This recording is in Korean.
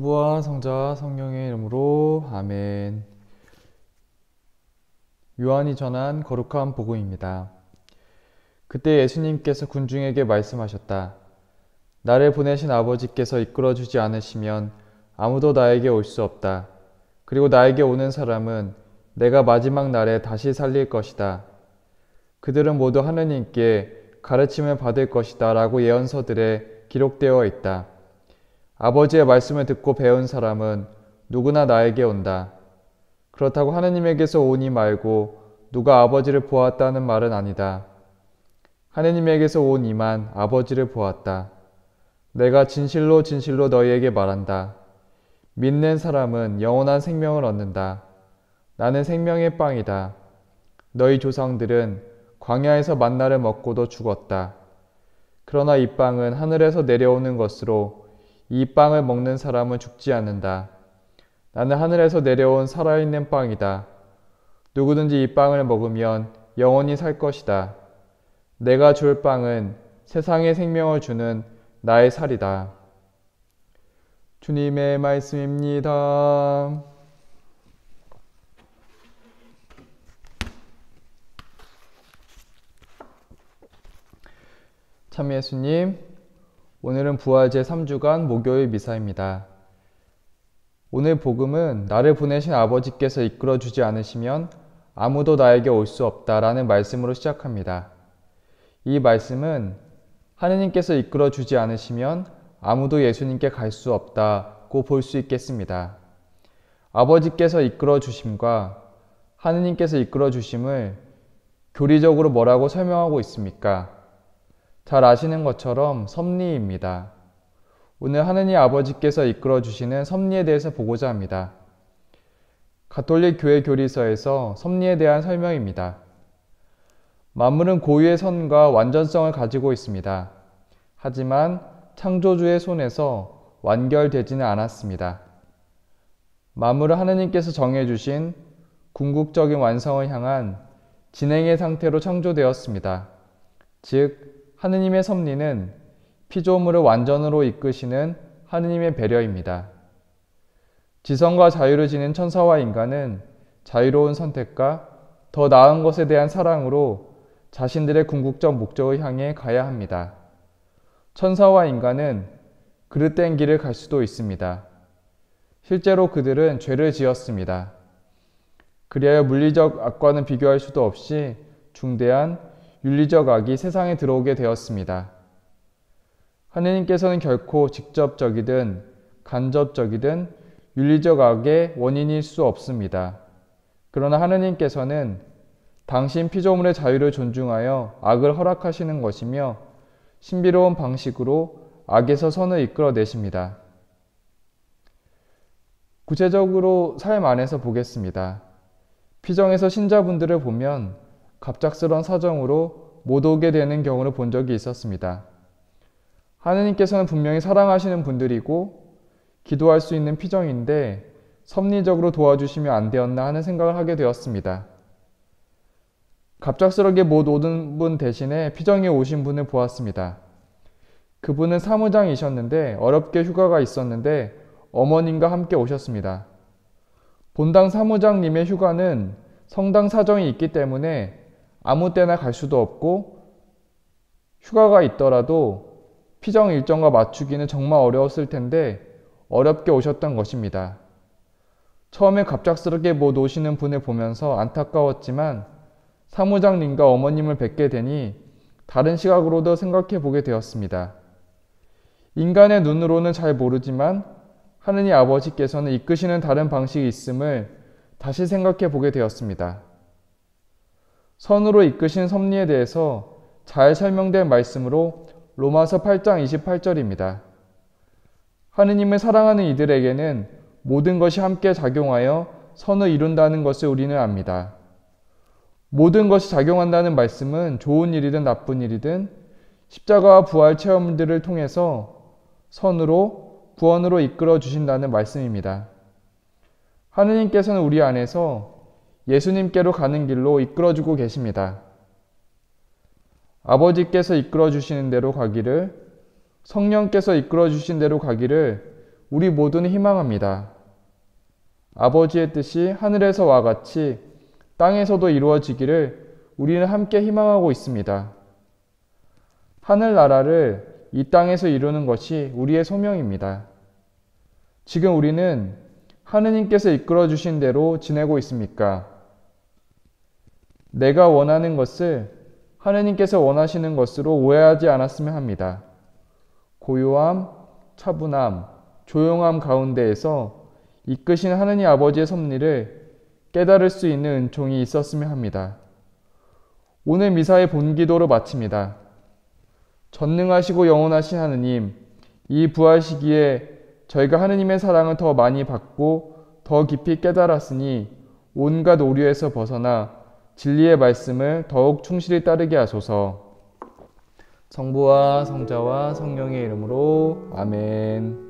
성부와 성자와 성령의 이름으로 아멘. 요한이 전한 거룩한 복음입니다. 그때 예수님께서 군중에게 말씀하셨다. 나를 보내신 아버지께서 이끌어주지 않으시면 아무도 나에게 올 수 없다. 그리고 나에게 오는 사람은 내가 마지막 날에 다시 살릴 것이다. 그들은 모두 하느님께 가르침을 받을 것이다 라고 예언서들에 기록되어 있다. 아버지의 말씀을 듣고 배운 사람은 누구나 나에게 온다. 그렇다고 하느님에게서 오니 말고 누가 아버지를 보았다는 말은 아니다. 하느님에게서 온 이만 아버지를 보았다. 내가 진실로 진실로 너희에게 말한다. 믿는 사람은 영원한 생명을 얻는다. 나는 생명의 빵이다. 너희 조상들은 광야에서 만나를 먹고도 죽었다. 그러나 이 빵은 하늘에서 내려오는 것으로 이 빵을 먹는 사람은 죽지 않는다. 나는 하늘에서 내려온 살아있는 빵이다. 누구든지 이 빵을 먹으면 영원히 살 것이다. 내가 줄 빵은 세상의 생명을 주는 나의 살이다. 주님의 말씀입니다. 참 예수님, 오늘은 부활 제3주간 목요일 미사입니다. 오늘 복음은 나를 보내신 아버지께서 이끌어주지 않으시면 아무도 나에게 올 수 없다라는 말씀으로 시작합니다. 이 말씀은 하느님께서 이끌어주지 않으시면 아무도 예수님께 갈 수 없다고 볼 수 있겠습니다. 아버지께서 이끌어주심과 하느님께서 이끌어주심을 교리적으로 뭐라고 설명하고 있습니까? 잘 아시는 것처럼 섭리입니다. 오늘 하느님 아버지께서 이끌어주시는 섭리에 대해서 보고자 합니다. 가톨릭 교회 교리서에서 섭리에 대한 설명입니다. 만물은 고유의 선과 완전성을 가지고 있습니다. 하지만 창조주의 손에서 완결되지는 않았습니다. 만물은 하느님께서 정해주신 궁극적인 완성을 향한 진행의 상태로 창조되었습니다. 즉, 하느님의 섭리는 피조물을 완전으로 이끄시는 하느님의 배려입니다. 지성과 자유를 지닌 천사와 인간은 자유로운 선택과 더 나은 것에 대한 사랑으로 자신들의 궁극적 목적을 향해 가야 합니다. 천사와 인간은 그릇된 길을 갈 수도 있습니다. 실제로 그들은 죄를 지었습니다. 그리하여 물리적 악과는 비교할 수도 없이 중대한 윤리적 악이 세상에 들어오게 되었습니다. 하느님께서는 결코 직접적이든 간접적이든 윤리적 악의 원인일 수 없습니다. 그러나 하느님께서는 당신 피조물의 자유를 존중하여 악을 허락하시는 것이며 신비로운 방식으로 악에서 선을 이끌어내십니다. 구체적으로 삶 안에서 보겠습니다. 피정에서 신자분들을 보면 갑작스런 사정으로 못 오게 되는 경우를 본 적이 있었습니다. 하느님께서는 분명히 사랑하시는 분들이고 기도할 수 있는 피정인데 섭리적으로 도와주시면 안 되었나 하는 생각을 하게 되었습니다. 갑작스럽게 못 오는 분 대신에 피정에 오신 분을 보았습니다. 그분은 사무장이셨는데 어렵게 휴가가 있었는데 어머님과 함께 오셨습니다. 본당 사무장님의 휴가는 성당 사정이 있기 때문에 아무 때나 갈 수도 없고 휴가가 있더라도 피정 일정과 맞추기는 정말 어려웠을 텐데 어렵게 오셨던 것입니다. 처음에 갑작스럽게 못 오시는 분을 보면서 안타까웠지만 사무장님과 어머님을 뵙게 되니 다른 시각으로도 생각해 보게 되었습니다. 인간의 눈으로는 잘 모르지만 하느님 아버지께서는 이끄시는 다른 방식이 있음을 다시 생각해 보게 되었습니다. 선으로 이끄신 섭리에 대해서 잘 설명된 말씀으로 로마서 8장 28절입니다. 하느님을 사랑하는 이들에게는 모든 것이 함께 작용하여 선을 이룬다는 것을 우리는 압니다. 모든 것이 작용한다는 말씀은 좋은 일이든 나쁜 일이든 십자가와 부활 체험들을 통해서 선으로 구원으로 이끌어 주신다는 말씀입니다. 하느님께서는 우리 안에서 예수님께로 가는 길로 이끌어주고 계십니다. 아버지께서 이끌어 주시는 대로 가기를, 성령께서 이끌어 주신 대로 가기를 우리 모두는 희망합니다. 아버지의 뜻이 하늘에서와 같이 땅에서도 이루어지기를 우리는 함께 희망하고 있습니다. 하늘나라를 이 땅에서 이루는 것이 우리의 소명입니다. 지금 우리는 하느님께서 이끌어 주신 대로 지내고 있습니까? 내가 원하는 것을 하느님께서 원하시는 것으로 오해하지 않았으면 합니다. 고요함, 차분함, 조용함 가운데에서 이끄신 하느님 아버지의 섭리를 깨달을 수 있는 은총이 있었으면 합니다. 오늘 미사의 본기도로 마칩니다. 전능하시고 영원하신 하느님, 이 부활 시기에 저희가 하느님의 사랑을 더 많이 받고 더 깊이 깨달았으니 온갖 오류에서 벗어나 진리의 말씀을 더욱 충실히 따르게 하소서. 성부와 성자와 성령의 이름으로 아멘.